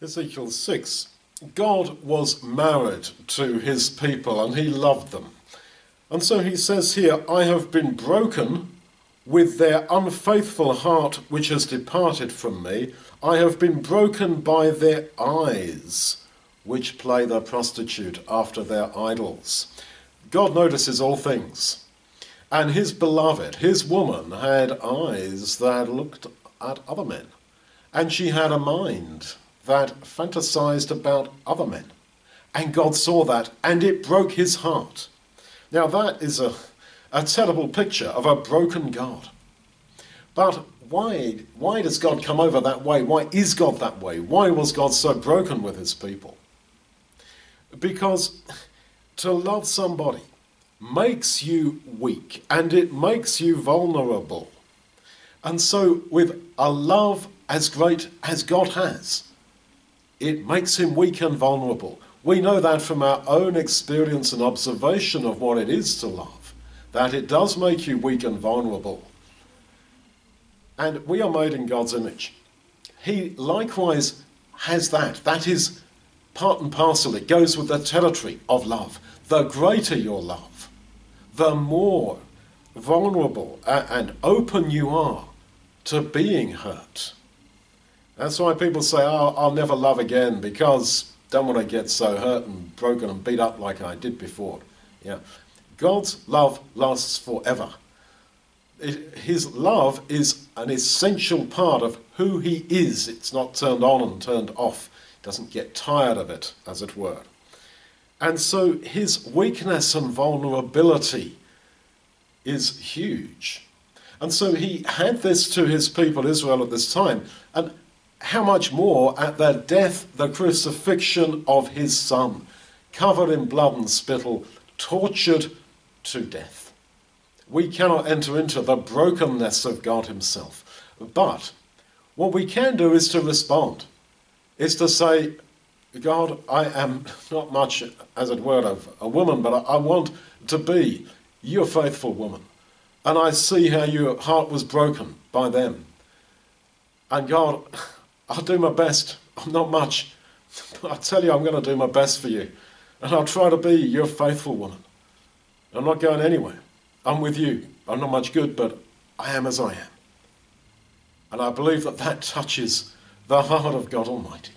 Ezekiel 6. God was married to his people and he loved them. And so he says here, I have been broken with their unfaithful heart which has departed from me. I have been broken by their eyes which play the prostitute after their idols. God notices all things. And his beloved, his woman, had eyes that looked at other men. And she had a mind that fantasized about other men. And God saw that, and it broke his heart. Now that is a terrible picture of a broken God. But why does God come over that way? Why is God that way? Why was God so broken with his people? Because to love somebody makes you weak, and it makes you vulnerable. And so with a love as great as God has, it makes him weak and vulnerable. We know that from our own experience and observation of what it is to love, that it does make you weak and vulnerable. And we are made in God's image. He likewise has that. That is part and parcel. It goes with the territory of love. The greater your love, the more vulnerable and open you are to being hurt. That's why people say, oh, I'll never love again because I don't want to get so hurt and broken and beat up like I did before. Yeah. God's love lasts forever. His love is an essential part of who he is. It's not turned on and turned off. He doesn't get tired of it, as it were. And so his weakness and vulnerability is huge. And so he had this to his people Israel at this time. And how much more at the death, the crucifixion of his son, covered in blood and spittle, tortured to death. We cannot enter into the brokenness of God himself. But what we can do is to respond, is to say, God, I am not much, as it were, of a woman, but I want to be your faithful woman. And I see how your heart was broken by them. And God, I'll do my best. I'm not much. But I tell you, I'm going to do my best for you. And I'll try to be your faithful woman. I'm not going anywhere. I'm with you. I'm not much good, but I am as I am. And I believe that that touches the heart of God Almighty.